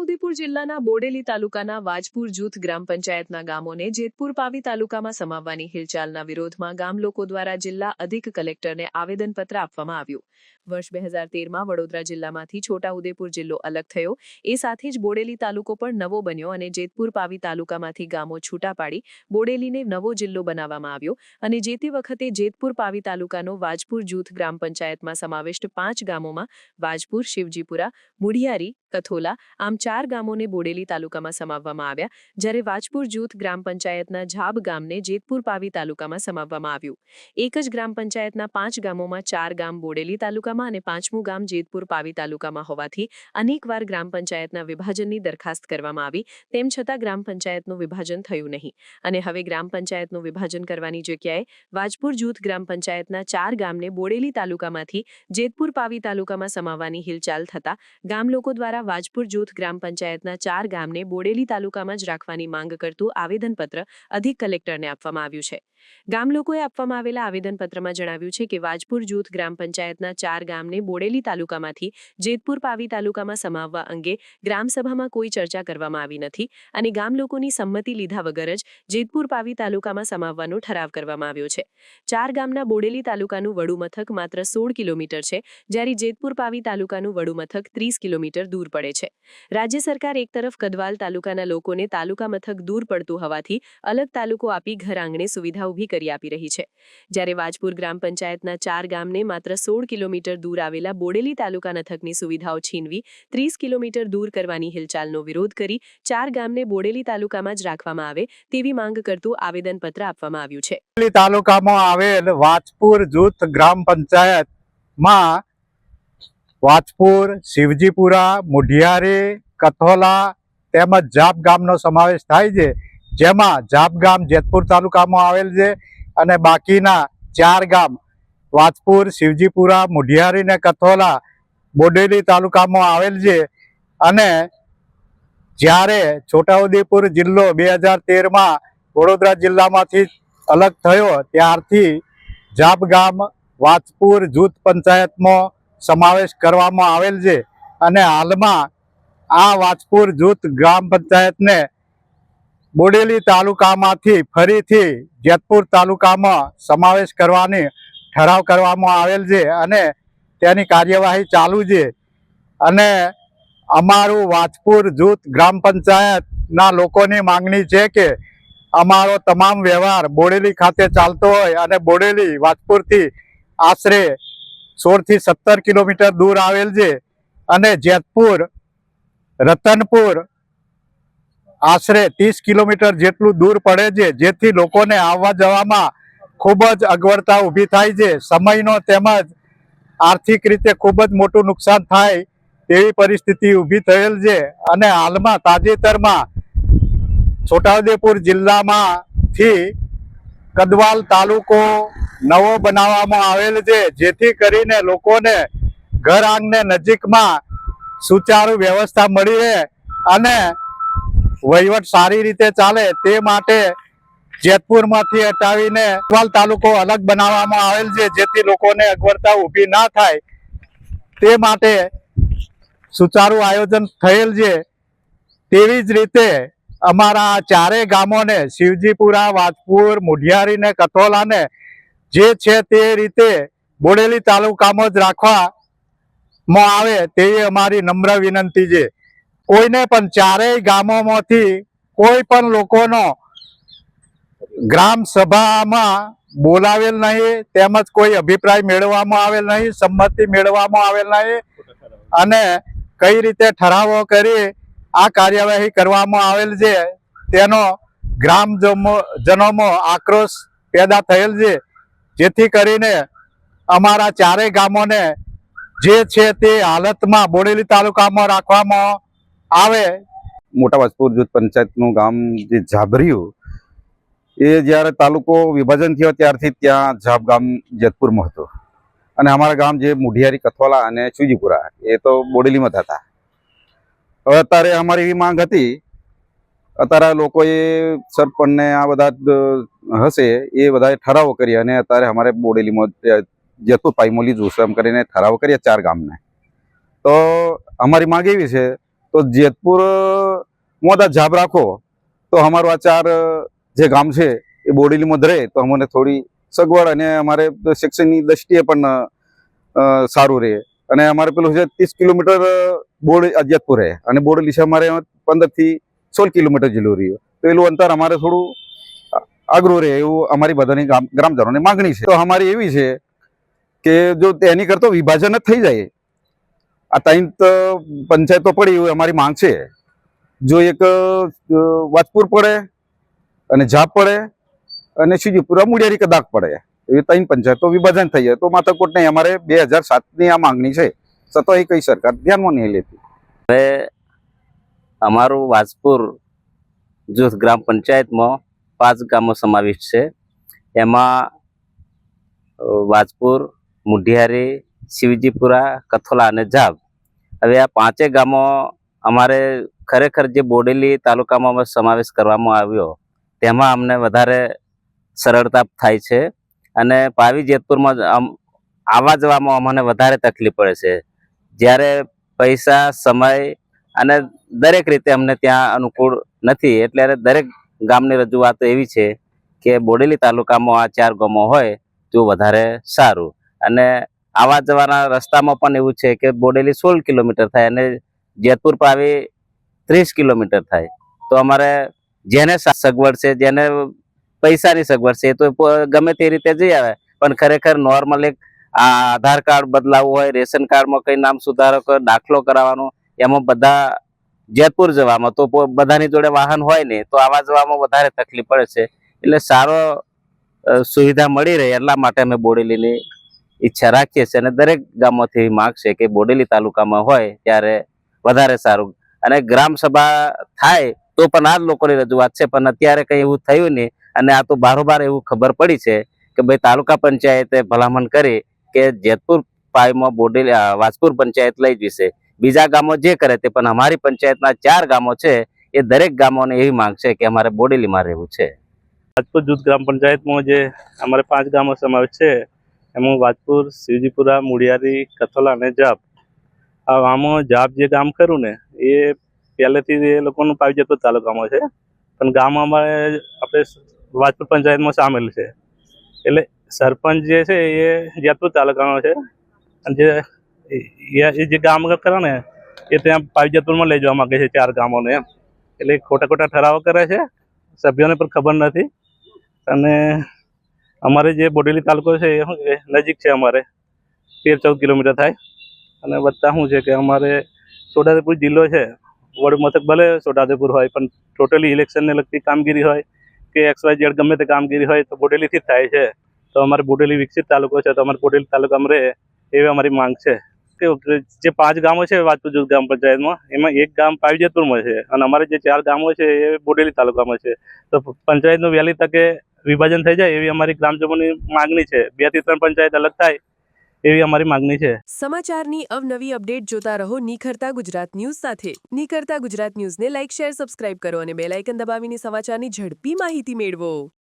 છોટાઉદેપુર જિલ્લાના બોડેલી તાલુકાના વાજપુર જૂથ ગ્રામ પંચાયતના ગામોને જેતપુર પાવી તાલુકામાં સમાવવાની હિલચાલના વિરોધમાં ગામ લોકો દ્વારા જિલ્લા અધિક કલેક્ટરને આવેદનપત્ર આપવામાં આવ્યું। વર્ષ 2013માં વડોદરા જિલ્લામાંથી છોટાઉદેપુર જિલ્લો અલગ થયો, એ સાથે જ બોડેલી તાલુકો પણ નવો બન્યો અને જેતપુર પાવી તાલુકામાંથી ગામો છૂટા પાડી બોડેલીને નવો જિલ્લો બનાવવામાં આવ્યો અને જે તે વખતે જેતપુર પાવી તાલુકાનો વાજપુર જૂથ ગ્રામ પંચાયતમાં સમાવિષ્ટ 5 ગામોમાં વાજપુર, શિવજીપુરા, મુઢિયારી, કથોલા આમ 4 ગામોને બોડેલી તાલુકામાં સમાવવામાં આવ્યા, જ્યારે વાજપુર જૂથ ગ્રામ પંચાયતના ઝાબ ગામને જેતપુર પાવી તાલુકામાં સમાવવામાં આવ્યું। એક જ ગ્રામ પંચાયતના 5 ગામોમાં 4 ગામ બોડેલી તાલુકામાં અને 5મું ગામ જેતપુર પાવી તાલુકામાં હોવાથી અનેકવાર ગ્રામ પંચાયતના વિભાજનની દરખાસ્ત કરવામાં આવી, તેમ છતાં ગ્રામ પંચાયતનું વિભાજન થયું નહીં અને હવે ગ્રામ પંચાયતનું વિભાજન કરવાની જગ્યાએ વાજપુર જૂથ ગ્રામ પંચાયતના 4 ગામને બોડેલી તાલુકામાંથી જેતપુર પાવી તાલુકામાં સમાવવાની હિલચાલ થતા ગામ લોકો દ્વારા વાજપુર જૂથ ગ્રામ પંચાયતના 4 ગામને બોડેલી તાલુકામાં જ રાખવાની માંગ કરતું આવેદનપત્ર અધિક કલેક્ટરને આપવામાં આવ્યું છે। ગામ લોકોએ આપવામાં આવેલા આવેદનપત્રમાં જણાવ્યું છે કે વાજપુર જૂથ ગ્રામ પંચાયતના 4 ગામને બોડેલી તાલુકામાંથી જેતપુર પાવી તાલુકામાં સમાવવા અંગે ગ્રામસભામાં કોઈ ચર્ચા કરવામાં આવી નથી અને ગામ લોકોની સંમતિ લીધા વગર જ જેતપુર પાવી તાલુકામાં સમાવવાનો ઠરાવ કરવામાં આવ્યો છે। 4 ગામના બોડેલી તાલુકાનું વડુ મથક માત્ર 16 કિલોમીટર છે, જ્યારે જેતપુર પાવી તાલુકાનું વડુ મથક 30 કિલોમીટર દૂર પડે છે। રાજ્ય સરકાર એક તરફ કદવાલ તાલુકાના લોકોને તાલુકા મથક દૂર પડતું હોવાથી અલગ તાલુકો આપી ઘર આંગણે સુવિધા ઊભી કરી આપી રહી છે, જ્યારે વાજપુર ગ્રામ પંચાયતના 4 ગામને માત્ર 16 કિલોમીટર દૂર આવેલા બોડેલી તાલુકા મથકની સુવિધાઓ છીનવી 30 કિલોમીટર દૂર કરવાની હિલચાલનો વિરોધ કરી 4 ગામને બોડેલી તાલુકામાં જ રાખવામાં આવે તેવી માંગ કરતું આવેદનપત્ર આપવામાં આવ્યું છે। બોડેલી તાલુકામાં આવેલ વાજપુર જૂથ ગ્રામ પંચાયતમાં વાજપુર, શિવજીપુરા, મુઢિયારી, કથોલા તેમજ ઝાબ ગામનો સમાવેશ થાય છે, જેમાં ઝાબ ગામ જેતપુર તાલુકામાં આવેલ છે અને બાકીના 4 ગામ વાજપુર, શિવજીપુરા, મુઢિયારી ને કથોલા બોડેલી તાલુકામાં આવેલ છે। અને જ્યારે છોટાઉદેપુર જિલ્લો 2013માં વડોદરા જિલ્લામાંથી અલગ થયો ત્યારથી ઝાબ ગામ વાજપુર જૂથ પંચાયતમાં સમાવેશ કરવામાં આવેલ છે અને હાલમાં આ વાજપુર જૂથ ગ્રામ પંચાયતને બોડેલી તાલુકામાંથી ફરીથી જેતપુર તાલુકામાં સમાવેશ કરવાની ઠરાવ કરવામાં આવેલ છે અને તેની કાર્યવાહી ચાલુ છે। અને અમારું વાજપુર જૂથ ગ્રામ પંચાયતના લોકોની માંગણી છે કે અમારો તમામ વ્યવહાર બોડેલી ખાતે ચાલતો હોય અને બોડેલી વાજપુરથી આશરે 16 થી 17 કિલોમીટર દૂર આવેલ છે અને જેતપુર રતનપુર આશરે 30 કિલોમીટર જેટલું દૂર પડે છે, જેથી લોકોને આવવા જવામાં ખૂબ જ અગવડતા ઊભી થાય છે, સમયનો તેમજ આર્થિક રીતે ખૂબ જ મોટું નુકસાન થાય તેવી પરિસ્થિતિ ઊભી થયેલ છે। અને હાલમાં તાજેતરમાં છોટાઉદેપુર જિલ્લામાંથી કદવાલ તાલુકો નવો બનાવવામાં આવેલ છે, જેથી કરીને લોકોને ઘર આંગણે નજીકમાં સુચારુ વ્યવસ્થા મળી રહે અને વહીવટ સારી રીતે ચાલે તે માટે જેતપુરમાંથી હટાવીને કદવાલ તાલુકો અલગ બનાવવામાં આવેલ છે, જેથી લોકોને અગવડતા ઊભી ના થાય તે માટે સુચારુ આયોજન થયેલ છે। તેવી જ રીતે અમારા 4 ગામોને શિવજીપુરા, વાજપુર, મુઢિયારી ને કથોલાને જે છે તે રીતે બોડેલી તાલુકામાં જ રાખવામાં આવે તેવી અમારી નમ્ર વિનંતી છે। કોઈને પણ 4 ગામોમાંથી કોઈ પણ લોકોનો ગ્રામ સભામાં બોલાવેલ નહીં, તેમજ કોઈ અભિપ્રાય મેળવવામાં આવેલ નહીં, સંમતિ મેળવવામાં આવેલ નહીં અને કઈ રીતે ઠરાવો કરી આ કાર્યવાહી કરવામાં આવેલ છે તેનો ગ્રામજનોમાં આક્રોશ પેદા થયેલ છે, જેથી કરીને અમારા 4 ગામોને જે છે તે હાલતમાં બોડેલી તાલુકામાં રાખવામાં આવે। મોટા વાજપુર જૂથ પંચાયતનું ગામ જે ઝાબર્યું એ જ્યારે તાલુકો વિભાજન થયો ત્યારથી ત્યાં ઝાબ ગામ જેતપુરમાં હતું અને અમારા ગામ જે મુઢિયારી, કથોલા અને શિવજીપુરા એ તો બોડેલીમાં હતા। હવે અત્યારે અમારી એવી માંગ હતી, અત્યારે લોકોએ સરપંચને આ બધા હશે એ બધાએ ઠરાવો કરી અને અત્યારે અમારે બોડેલીમાં જેતપુર પાઈમાં લીધું છે એમ કરીને ઠરાવ કરીએ 4 ગામને। તો અમારી માંગ એવી છે તો જેતપુર મોદા જાબ રાખો તો અમારું આ ચાર જે ગામ છે એ બોડેલીમાં જ રહે તો અમને થોડી સગવડ અને અમારે શિક્ષણની દ્રષ્ટિએ પણ સારું રહે. અને અમારે પેલું છે 30 કિલોમીટર જેતપુર રહે અને બોડેલી છે અમારે 15 થી 16 કિલોમીટર જેટલું રહ્યું, તો એનું અંતર અમારે થોડું અઘરું રહે એવું અમારી બધાની ગ્રામજનોની માંગણી છે. તો અમારી એવી છે કે જો એની કરતો વિભાજન જ થઈ જાય, આ 3 પંચાયતો પડી એવું અમારી માંગ છે. જો એક વાજપુર પડે અને જાપ પડે અને શિવજીપુરા મુડિયારી કદાચ પડે, એ 3 પંચાયતો વિભાજન થઈ જાય તો માથાકોટ નહીં. અમારે 2007ની આ માંગણી છે, છતાં એ કઈ સરકાર ધ્યાનમાં નહીં લેતી. અમારું વાજપુર જૂથ ગ્રામ પંચાયતમાં 5 ગામો સમાવિષ્ટ છે. એમાં વાજપુર, મુઢિયારી, શિવજીપુરા, કથોલા અને જાબ. હવે આ 5 ગામો અમારે ખરેખર જે બોડેલી તાલુકામાં સમાવેશ કરવામાં આવ્યો તેમાં અમને વધારે સરળતા થાય છે અને પાવી જેતપુરમાં આવવા જવામાં અમને વધારે તકલીફ પડે છે. જ્યારે પૈસા, સમય અને દરેક રીતે અમને ત્યાં અનુકૂળ નથી. એટલે દરેક ગામની રજૂઆત એવી છે કે બોડેલી તાલુકામાં આ 4 ગામો હોય તો વધારે સારું. અને આવવા જવાના રસ્તામાં પણ એવું છે કે બોડેલી 16 કિલોમીટર થાય અને જેતપુર પાવી 30 કિલોમીટર થાય. તો અમારે જેને સગવડ છે, જેને પૈસાની સગવડ છે, તો ગમે તે રીતે જઈ આવે. પણ ખરેખર નોર્મલ એક આધાર કાર્ડ બદલાવવું હોય, રેશન કાર્ડમાં કઈ નામ સુધારો, દાખલો કરાવવાનો, એમાં બધા જેતપુર જવામાં તો બધાની જોડે વાહન હોય ને તો આવવા જવામાં વધારે તકલીફ પડે છે. એટલે સારો સુવિધા મળી રહે એટલા માટે અમે બોડેલીની ઈચ્છા રાખીએ છીએ અને દરેક ગામમાંથી માંગ છે કે બોડેલી તાલુકામાં હોય ત્યારે વધારે સારું. અને ગ્રામ સભા થાય તો પણ આ જ લોકોની રજૂઆત છે, પણ અત્યારે કઈ એવું થયું નહીં. અને આ તો બારોબાર એવું ખબર પડી છે કે ભાઈ તાલુકા પંચાયતે ભલામણ કરી કે જેતપુર પાવીમાં બોડેલી વાજપુર પંચાયત લઈ જશે. બીજા ગામો જે કરે તે, પણ અમારી પંચાયતના 4 ગામો છે એ દરેક ગામોને એવી માંગ છે કે અમારે બોડેલીમાં રહેવું છે. વાજપુર જૂથ ગ્રામ પંચાયતમાં જે અમારે 5 ગામો સમાવેશ છે એમાં વાજપુર, શિવજીપુરા, મુડિયારી, કથોલા અને જાપ. આમાં જાપ જે ગામ ખરું ને એ પહેલેથી એ લોકોનું પાવી જેતપુર તાલુકામાં છે, પણ ગામ અમારે આપણે વાજપુર પંચાયતમાં સામેલ છે. એટલે સરપંચ જે છે એ જેતપુર તાલુકાનો છે અને જે ગામ ખરા ને એ ત્યાં પાવી જેતપુરમાં લઈ જવા માંગે છે 4 ગામોને એમ. એટલે ખોટા ઠરાવો કરે છે, સભ્યોને પણ ખબર નથી. અને અમારે જે બોડેલી તાલુકો છે એ નજીક છે, અમારે 13-14 કિલોમીટર થાય. અને વત્તા શું છે કે અમારે છોટાઉદેપુર જિલ્લો છે, વડ મથક ભલે છોટાઉદેપુર હોય પણ ટોટલી ઇલેક્શનને લગતી કામગીરી હોય કે XYZ ગમે તે કામગીરી હોય તો બોડેલીથી જ થાય છે. તો અમારે બોડેલી વિકસિત તાલુકો છે, તો અમારે બોડેલી તાલુકામાં રહે એવી અમારી માંગ છે. કે જે 5 ગામો છે વાજપુર જૂથ ગ્રામ પંચાયતમાં, એમાં 1 ગામ પાવી જેતપુરમાં છે અને અમારે જે 4 ગામો છે એ બોડેલી તાલુકામાં છે. તો પંચાયતનું વહેલી તકે વિભાજન થઈ જાય એવી અમારી ગ્રામજનોની માંગણી છે. 2 થી 3 પંચાયત અલગ થાય એવી અમારી માંગણી છે. સમાચારની અવનવી અપડેટ જોતા રહો નિખરતા ગુજરાત ન્યૂઝ સાથે. નિખરતા ગુજરાત ન્યૂઝને લાઇક, શેર, સબસ્ક્રાઇબ કરો અને બેલ આઇકન દબાવીને સમાચારની ઝડપી માહિતી મેળવો.